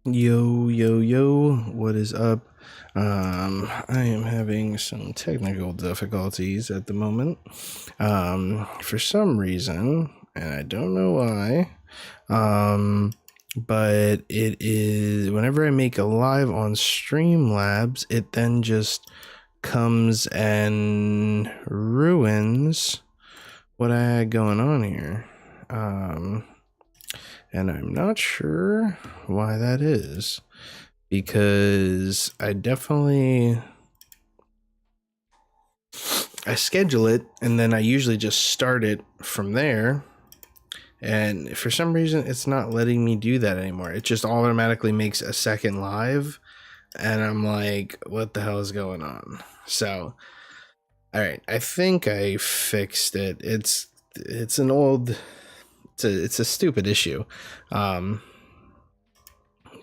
Yo, yo, yo, what is up? I am having some technical difficulties at the moment. For some reason, and I don't know why. But it is whenever I make a live on Streamlabs, it then just comes and ruins what I had going on here. And I'm not sure why that is, because I schedule it and then I usually just start it from there, and for some reason it's not letting me do that anymore. It just automatically makes a second live, and I'm like, what the hell is going on? So all right, I think I fixed it. It's an old, it's a stupid issue, but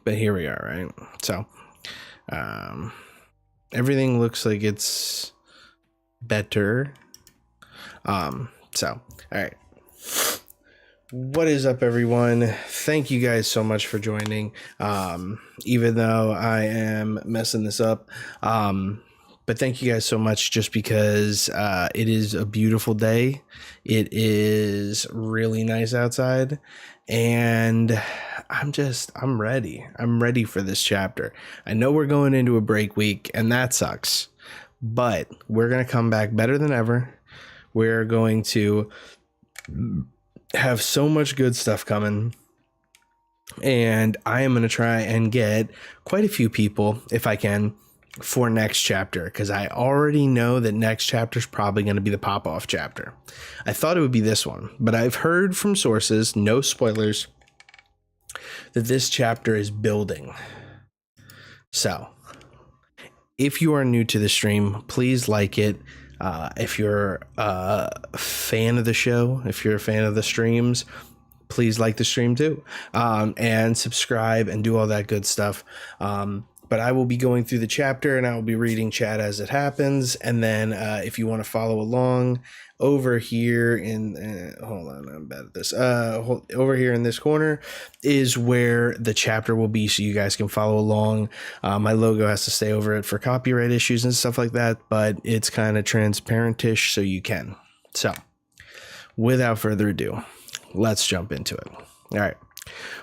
here we are, right? So everything looks like it's better. So all right, what is up, everyone? Thank you guys so much for joining, even though I am messing this up. But thank you guys so much, just because it is a beautiful day. It is really nice outside, and I'm ready. I'm ready for this chapter. I know we're going into a break week, and that sucks, but we're going to come back better than ever. We're going to have so much good stuff coming, and I am going to try and get quite a few people, if I can, for next chapter, because I already know that next chapter is probably going to be the pop-off chapter. I thought it would be this one, but I've heard from sources, no spoilers, that this chapter is building. So if you are new to the stream, please like it. If you're a fan of the show, if you're a fan of the streams, please like the stream too, and subscribe and do all that good stuff. But I will be going through the chapter, and I will be reading chat as it happens. And then if you want to follow along over here in, hold on, I'm bad at this. Over here in this corner is where the chapter will be, so you guys can follow along. My logo has to stay over it for copyright issues and stuff like that, but it's kind of transparent-ish, so you can. So without further ado, let's jump into it. All right.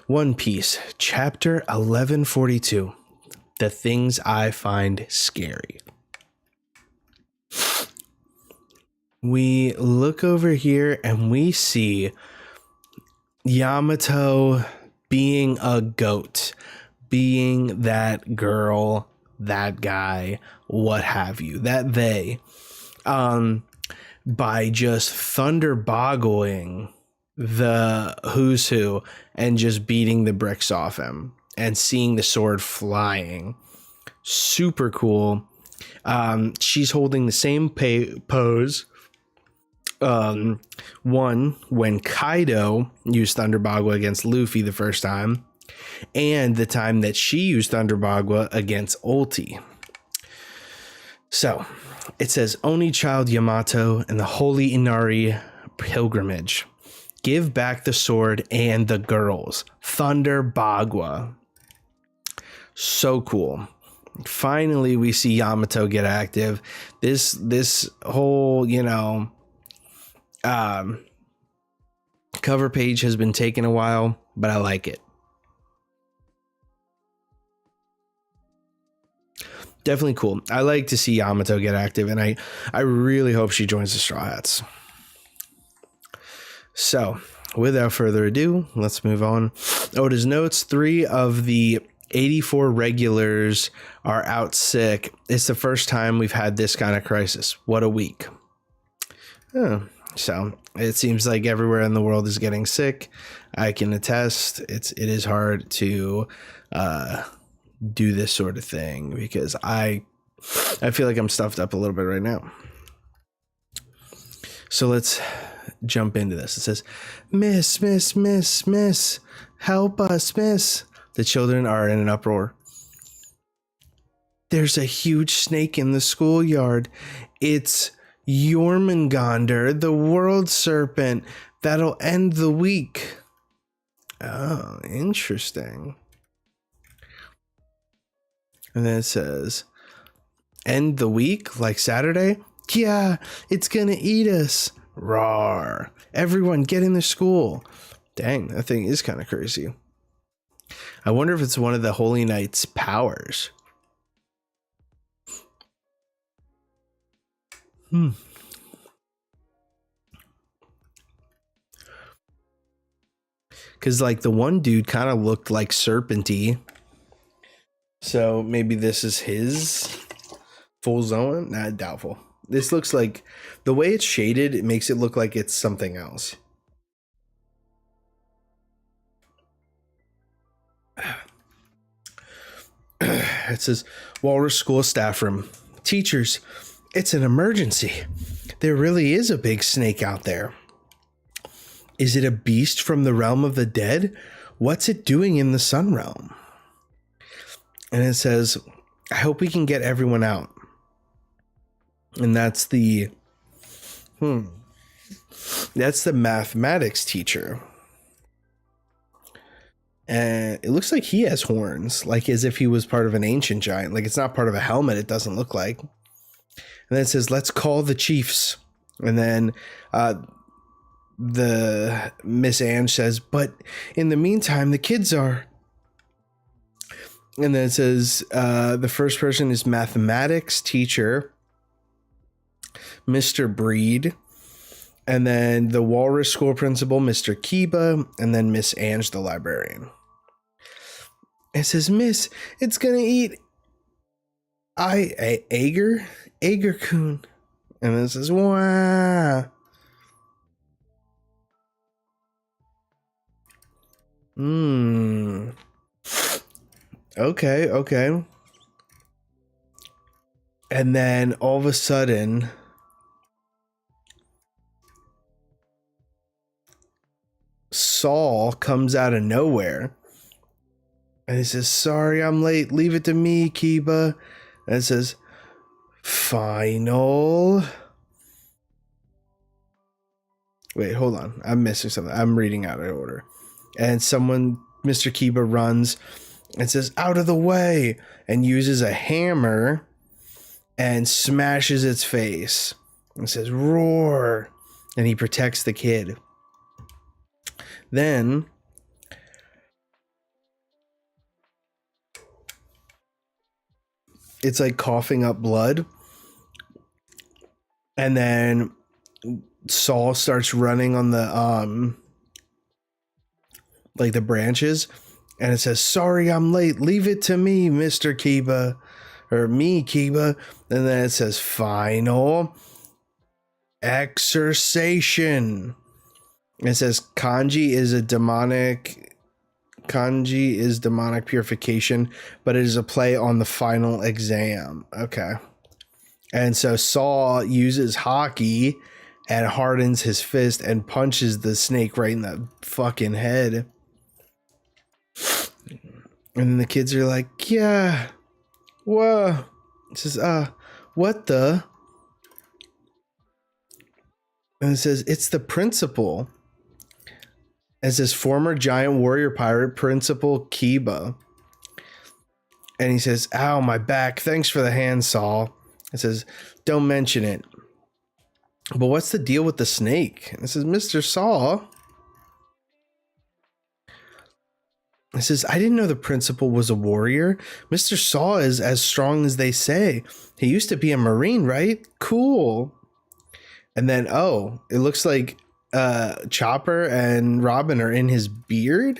One Piece, chapter 1142. The things I find scary. We look over here and we see Yamato being a goat, being that girl, that guy, what have you, that they, by just thunderboggling the who's who and just beating the bricks off him and seeing the sword flying. Super cool. She's holding the same pose. One, when Kaido used Thunder Bagua against Luffy the first time, and the time that she used Thunder Bagua against Ulti. So it says, Oni Child Yamato and the Holy Inari Pilgrimage. Give back the sword and the girls. Thunder Bagua. So cool. Finally, we see Yamato get active. This whole, cover page has been taking a while, but I like it. Definitely cool. I like to see Yamato get active, and I really hope she joins the Straw Hats. So, without further ado, let's move on. Oda's notes: 3 of the 84 regulars are out sick. It's the first time we've had this kind of crisis. What a week. So it seems like everywhere in the world is getting sick. I can attest. It is hard to do this sort of thing, because I feel like I'm stuffed up a little bit right now. So let's jump into this. It says, Miss, help us, miss. The children are in an uproar. There's a huge snake in the schoolyard. It's Jormungandr, the world serpent. That'll end the week. Oh, interesting. And then it says, end the week like Saturday? Yeah, it's gonna eat us. Rawr. Everyone get into school. Dang, that thing is kind of crazy. I wonder if it's one of the Holy Knight's powers. Because like the one dude kind of looked like Serpenty. So maybe this is his full zone? Nah, doubtful. This looks like, the way it's shaded, it makes it look like it's something else. It says, Walrus School Staff Room. Teachers, it's an emergency. There really is a big snake out there. Is it a beast from the realm of the dead? What's it doing in the sun realm? And it says, I hope we can get everyone out. And that's the mathematics teacher. And it looks like he has horns, like as if he was part of an ancient giant. Like it's not part of a helmet, it doesn't look like. And then it says, let's call the chiefs. And then the Miss Ange says, but in the meantime, the kids are. And then it says, the first person is mathematics teacher, Mr. Breed. And then the Walrus School principal, Mr. Kiba. And then Miss Ange, the librarian. It says, Miss, it's going to eat Ager-kun. And then it says, wow. Okay. And then all of a sudden, Saul comes out of nowhere. And he says, sorry, I'm late. Leave it to me, Kiba. And it says, final. Wait, hold on. I'm missing something. I'm reading out of order. And someone, Mr. Kiba, runs and says, out of the way, and uses a hammer and smashes its face. And says, roar. And he protects the kid. Then it's like coughing up blood. And then Saul starts running on the like the branches, and it says, sorry, I'm late. Leave it to me, Mr. Kiba, or me, Kiba. And then it says, final exorcisation. It says kanji is demonic purification, but it is a play on the final exam. Okay. And so Saul uses hockey and hardens his fist and punches the snake right in the fucking head. And then the kids are like, yeah, whoa. It says, what the? And it says, it's the principal. It says, former giant warrior pirate, Principal Kiba. And he says, ow, my back. Thanks for the hand, Saul. It says, don't mention it. But what's the deal with the snake? And it says, Mr. Saul. It says, I didn't know the principal was a warrior. Mr. Saul is as strong as they say. He used to be a Marine, right? Cool. And then, oh, it looks like Chopper and Robin are in his beard.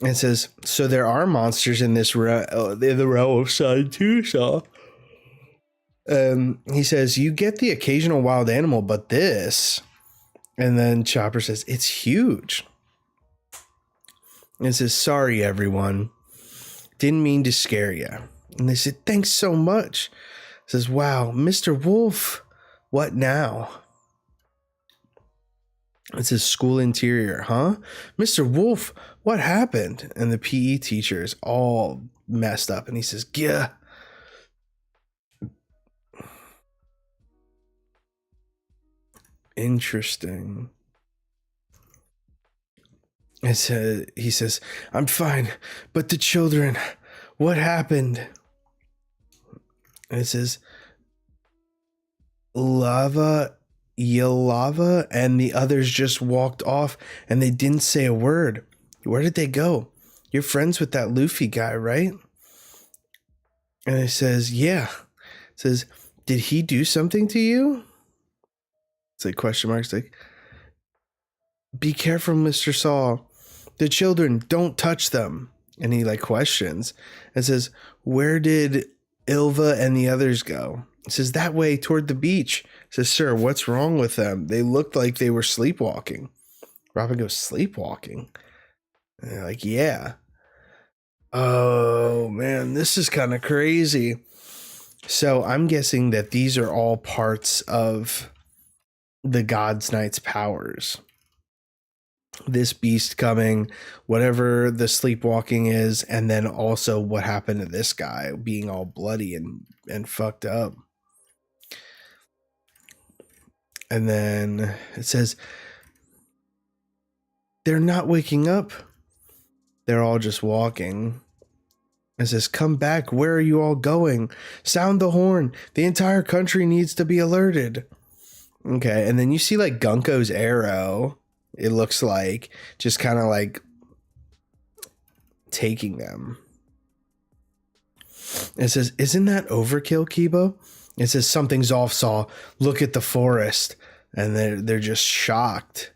And it says, so there are monsters in this in the realm of sun too, Saul. He says, you get the occasional wild animal, but this. And then Chopper says, it's huge. And it says, sorry, everyone. Didn't mean to scare you. And they said, thanks so much. It says, wow, Mr. Wolf, what now? It says, school interior, huh? Mr. Wolf, what happened? And the PE teacher is all messed up. And he says, yeah. Interesting. He says, I'm fine, but the children, what happened? And it says, lava, Yalava, and the others just walked off and they didn't say a word. Where did they go? You're friends with that Luffy guy, right? And it says, yeah. It says, did he do something to you? It's like question marks, like, be careful, Mr. Saw. The children, don't touch them. And he like questions and says, where did Ilva and the others go? It says, that way toward the beach. It says, sir, what's wrong with them? They looked like they were sleepwalking. Robin goes, sleepwalking? And they're like, yeah. Oh man, this is kind of crazy. So I'm guessing that these are all parts of the God's Knight's powers. This beast coming, whatever the sleepwalking is, and then also what happened to this guy being all bloody and fucked up. And then it says, they're not waking up. They're all just walking. It says, come back. Where are you all going? Sound the horn. The entire country needs to be alerted. Okay, and then you see like Gunko's arrow. It looks like just kind of like taking them. It says, isn't that overkill, Kibo? It says, something's off, Saw. Look at the forest. And they're just shocked.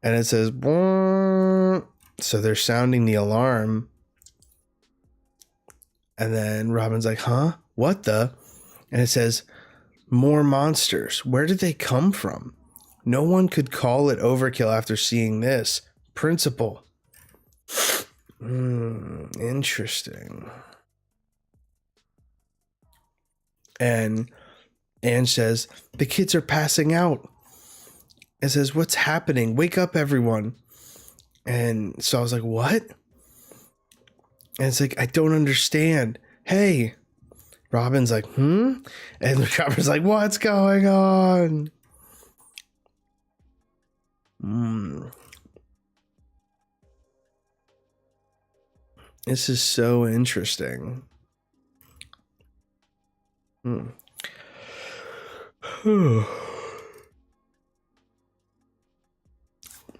And it says, Bwah. So they're sounding the alarm. And then Robin's like, huh? What the? And it says, more monsters. Where did they come from? No one could call it overkill after seeing this. Principal. Interesting. And Anne says, the kids are passing out. It says, what's happening? Wake up, everyone. And so I was like, what? And it's like, I don't understand. Hey. Robin's like, And Robin's like, what's going on? This is so interesting.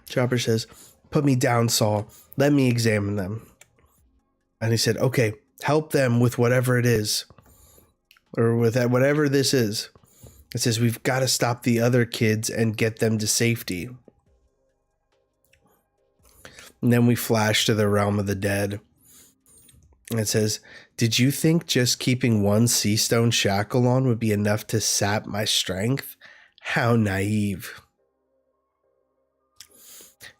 Chopper says, put me down, Saul. Let me examine them. And he said, okay, help them with whatever it is. Or with that, whatever this is. It says, we've got to stop the other kids and get them to safety. And then we flash to the realm of the dead. And it says, did you think just keeping one sea stone shackle on would be enough to sap my strength? How naive.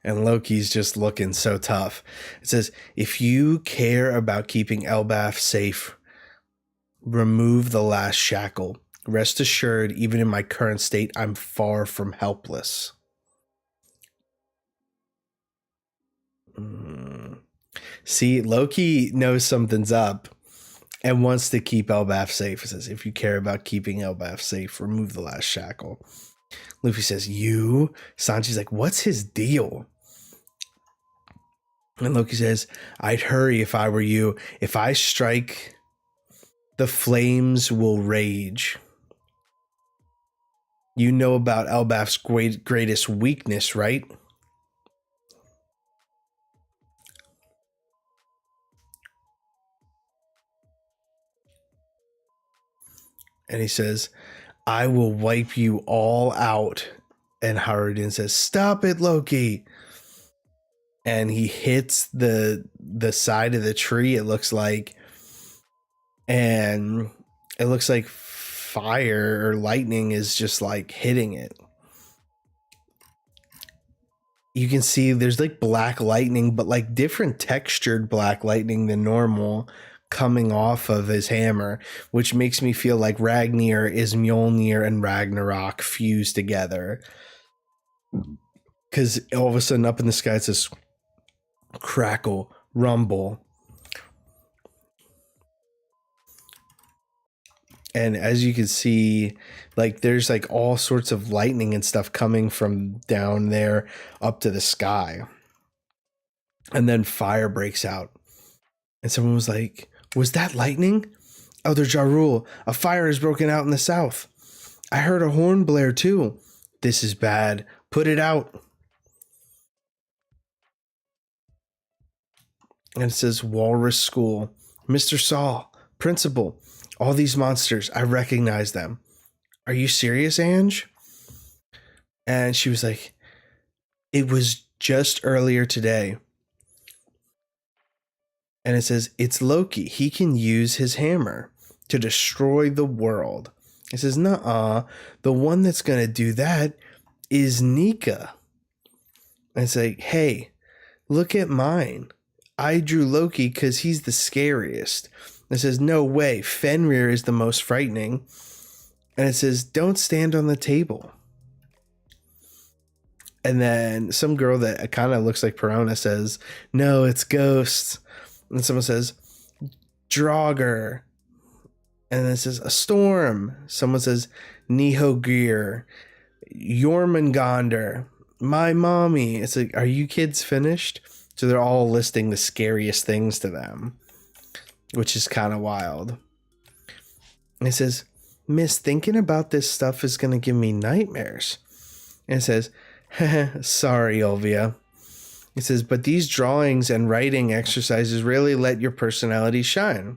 And Loki's just looking so tough. It says, if you care about keeping Elbaf safe, remove the last shackle. Rest assured, even in my current state, I'm far from helpless. See, Loki knows something's up and wants to keep Elbaf safe. It says, if you care about keeping Elbaf safe, remove the last shackle. Luffy says, you? Sanji's like, what's his deal? And Loki says, I'd hurry if I were you. If I strike, the flames will rage. You know about Elbaf's greatest weakness, right? And he says, I will wipe you all out. And Haruden says, stop it, Loki. And he hits the side of the tree, it looks like. And it looks like fire or lightning is just like hitting it. You can see there's like black lightning, but like different textured black lightning than normal coming off of his hammer, which makes me feel like Ragnir is Mjolnir and Ragnarok fused together. Because all of a sudden up in the sky it says crackle, rumble. And as you can see, like there's like all sorts of lightning and stuff coming from down there up to the sky. And then fire breaks out. And someone was like, Was that lightning? Elder Jarul, a fire has broken out in the south. I heard a horn blare too. This is bad. Put it out. And it says Walrus School. Mr. Saul, Principal, all these monsters, I recognize them. Are you serious, Ange? And she was like, it was just earlier today. And it says, it's Loki. He can use his hammer to destroy the world. It says, nuh-uh. The one that's going to do that is Nika. And it's like, hey, look at mine. I drew Loki because he's the scariest. It says, no way. Fenrir is the most frightening. And it says, don't stand on the table. And then some girl that kind of looks like Perona says, no, it's ghosts. And someone says, Draugr. And then it says, a storm. Someone says, Nihogir. Jormungandr. My mommy. It's like, are you kids finished? So they're all listing the scariest things to them, which is kind of wild. And it says, Miss, thinking about this stuff is going to give me nightmares. And it says, sorry, Olvia. It says, but these drawings and writing exercises really let your personality shine.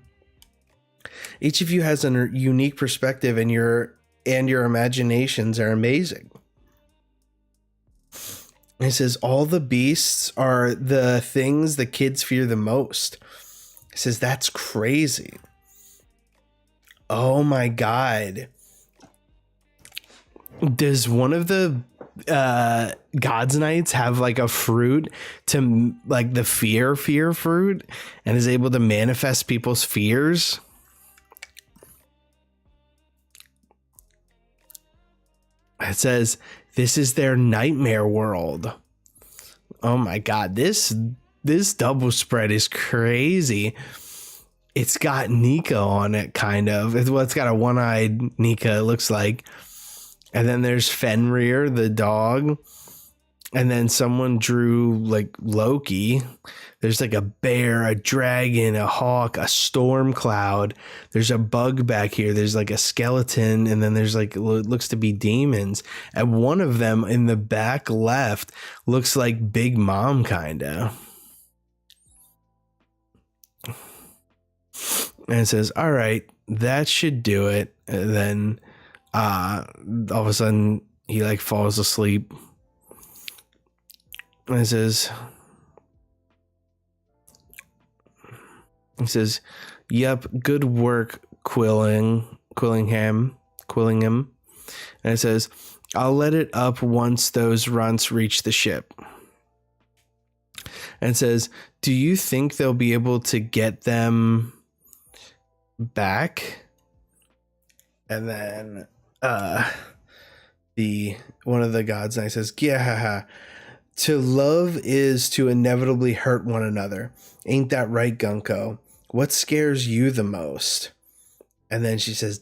Each of you has a unique perspective, and your imaginations are amazing. It says, all the beasts are the things the kids fear the most. It says, that's crazy. Oh my God. Does one of the God's Knights have like a fruit to like the fear fruit and is able to manifest people's fears? It says, this is their nightmare world. Oh my God, this double spread is crazy. It's got Nika on it, kind of. It's got a one-eyed Nika, it looks like. And then there's Fenrir, the dog. And then someone drew like Loki. There's like a bear, a dragon, a hawk, a storm cloud. There's a bug back here. There's like a skeleton. And then there's like, it looks to be demons. And one of them in the back left looks like Big Mom, kind of. And it says, all right, that should do it. And then all of a sudden he like falls asleep. And it says, yep, good work, Quillingham. And it says, I'll let it up once those runts reach the ship. And it says, do you think they'll be able to get them back? And then one of the God's Knights says, yeah, to love is to inevitably hurt one another. Ain't that right, Gunko? What scares you the most? And then she says, ...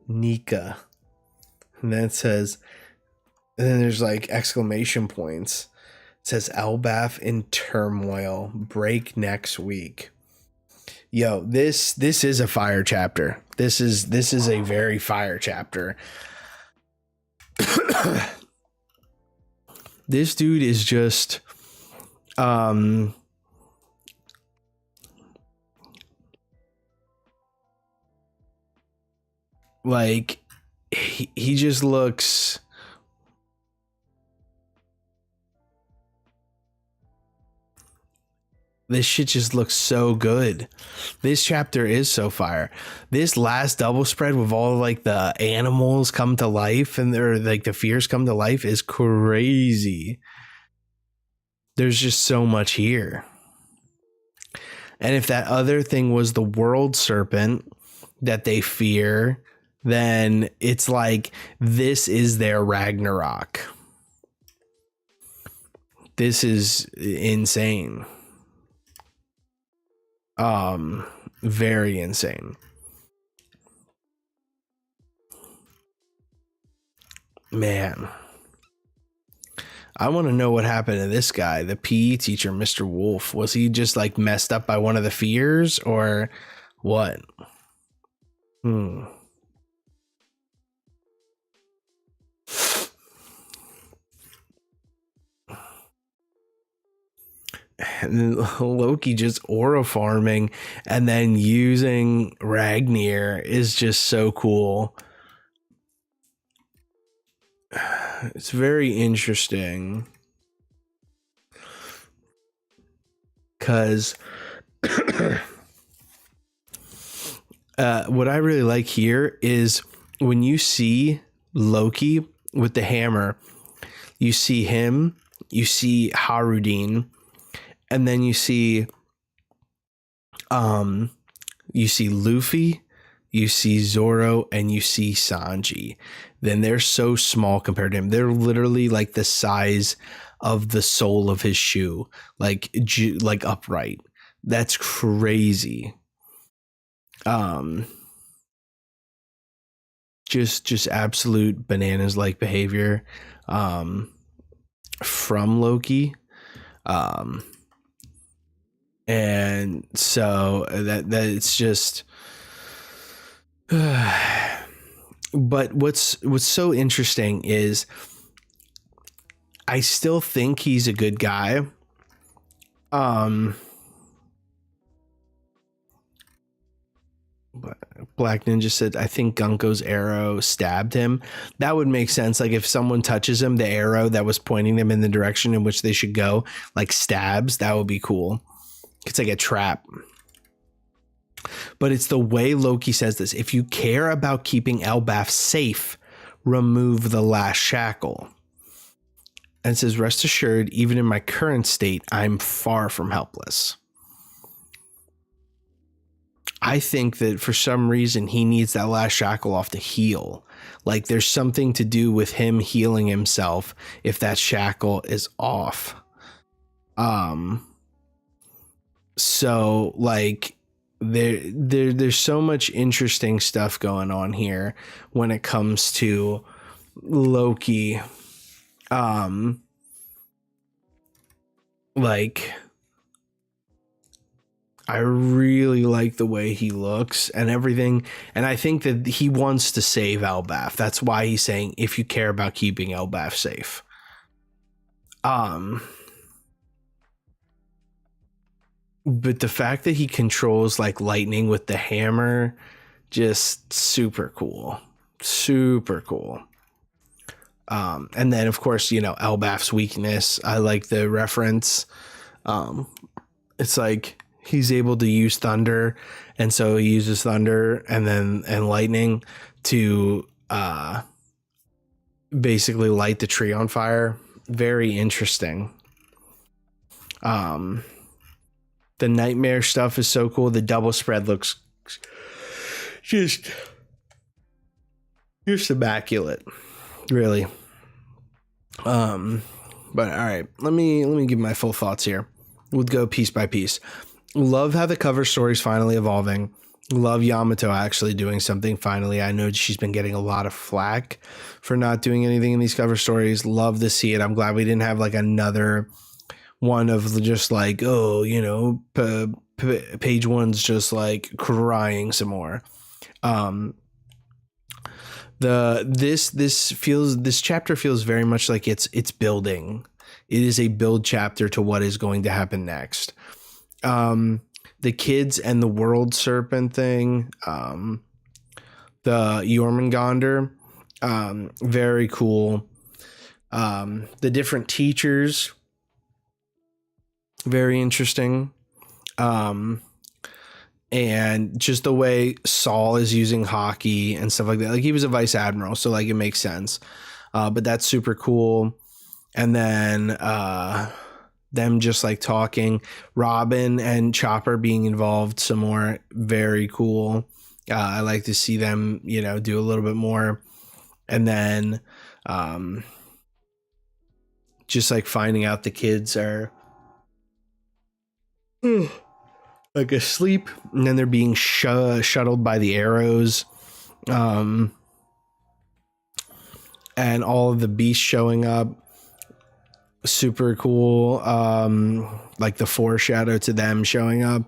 Nika. And then it says, and then there's like exclamation points. It says, Elbaf in turmoil, break next week. Yo, this is a fire chapter. This is a very fire chapter. This dude is just like he just looks this shit just looks so good. This chapter is so fire. This last double spread with all like the animals come to life and they're like the fears come to life is crazy. There's just so much here. And if that other thing was the world serpent that they fear, then it's like this is their Ragnarok. This is insane. Very insane. Man. I want to know what happened to this guy, the PE teacher, Mr. Wolf. Was he just like messed up by one of the fears or what? Hmm. And then Loki just aura farming and then using Ragnir is just so cool. It's very interesting because what I really like here is when you see Loki with the hammer, you see him, you see Harudin, and then you see Luffy, you see Zoro, and you see Sanji. Then they're so small compared to him. They're literally like the size of the sole of his shoe, like upright. That's crazy. Just absolute bananas like behavior from Loki. And so that it's just but what's so interesting is I still think he's a good guy. Black Ninja said, I think Gunko's arrow stabbed him. That would make sense. Like if someone touches him, the arrow that was pointing them in the direction in which they should go, like stabs, that would be cool. It's like a trap. But it's the way Loki says this. If you care about keeping Elbaf safe, remove the last shackle. And it says, rest assured, even in my current state, I'm far from helpless. I think that for some reason he needs that last shackle off to heal. Like there's something to do with him healing himself if that shackle is off. So like there's so much interesting stuff going on here when it comes to Loki. Like I really like the way he looks and everything. And I think that he wants to save Elbaf. That's why he's saying, if you care about keeping Elbaf safe. But the fact that he controls like lightning with the hammer, just super cool. Super cool. And then of course, you know, Elbaf's weakness. I like the reference. It's like, he's able to use thunder, and so he uses thunder and lightning to basically light the tree on fire. Very interesting. The nightmare stuff is so cool. The double spread looks just immaculate, really. But all right, let me give my full thoughts here. We'll go piece by piece. Love how the cover story's finally evolving. Love Yamato actually doing something finally. I know she's been getting a lot of flack for not doing anything in these cover stories. Love to see it. I'm glad we didn't have like another one of just like, oh, you know, page one's just like crying some more. This chapter feels very much like it's building. It is a build chapter to what is going to happen next. The kids and the world serpent thing, the Jormungandr, very cool. The different teachers, very interesting. And just the way Saul is using hockey and stuff like that. Like he was a vice admiral, so like it makes sense. But that's super cool. And then them just like talking, Robin and Chopper being involved some more, very cool. I like to see them, you know, do a little bit more. And then just like finding out the kids are like asleep, and then they're being shuttled by the arrows, and all of the beasts showing up. super cool. Like the foreshadow to them showing up.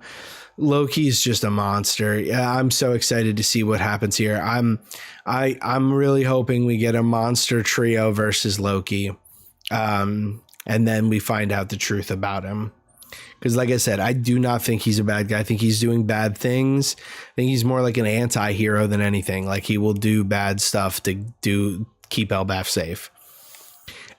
Loki's just a monster. Yeah, I'm so excited to see what happens here. I'm really hoping we get a monster trio versus Loki. And then we find out the truth about him. Because like I said, I do not think he's a bad guy. I think he's doing bad things. I think he's more like an anti-hero than anything. Like he will do bad stuff to keep Elbaf safe.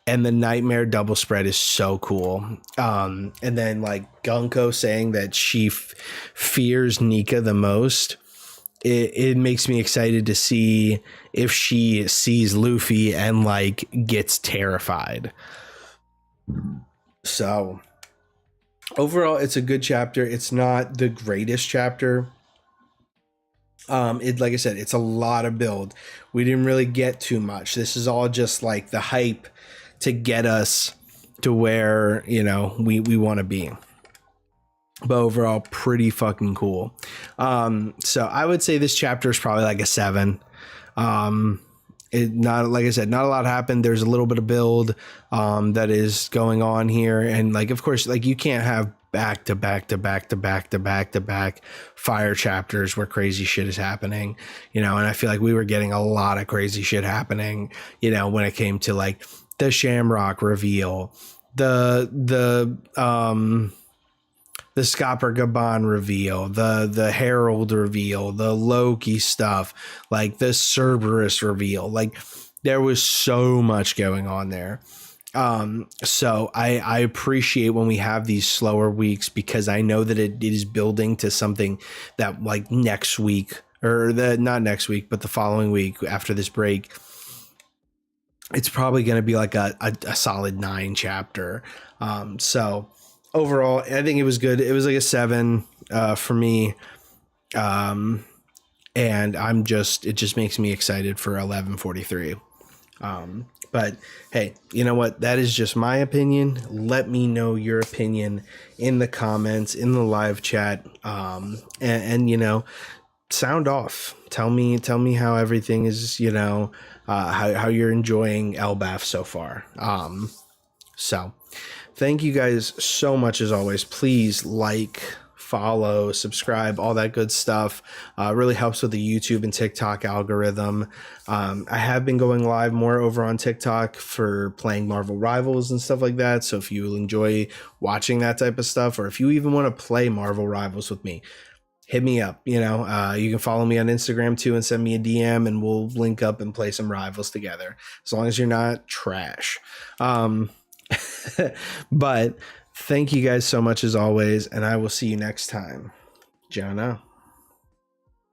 And the nightmare double spread is so cool. And then like Gunko saying that she fears Nika the most. It makes me excited to see if she sees Luffy and like gets terrified. So overall, it's a good chapter. It's not the greatest chapter. Like I said, it's a lot of build. We didn't really get too much. This is all just like the hype to get us to where, you know, we want to be. But overall, pretty fucking cool. So I would say this chapter is probably like a 7. Not like I said, not a lot happened. There's a little bit of build that is going on here, and like of course, like you can't have back to back fire chapters where crazy shit is happening, you know. And I feel like we were getting a lot of crazy shit happening, you know, when it came to like the Shamrock reveal, the Scopper Gaban reveal, the Herald reveal, the Loki stuff, like the Cerberus reveal. Like there was so much going on there. So I appreciate when we have these slower weeks, because I know that it is building to something that like next week, or not next week, but the following week after this break, it's probably going to be like a solid 9 chapter. So overall, I think it was good. It was like a 7 for me. And it just makes me excited for 1143. But hey, you know what? That is just my opinion. Let me know your opinion in the comments, in the live chat. And you know, sound off. Tell me how everything is, you know, how you're enjoying Elbaf so far. So thank you guys so much as always. Please like, follow, subscribe, all that good stuff. Really helps with the YouTube and TikTok algorithm. I have been going live more over on TikTok for playing Marvel Rivals and stuff like that. So if you enjoy watching that type of stuff, or if you even want to play Marvel Rivals with me, hit me up. You know, you can follow me on Instagram too and send me a DM, and we'll link up and play some Rivals together, as long as you're not trash. But thank you guys so much as always, and I will see you next time. Ciao now.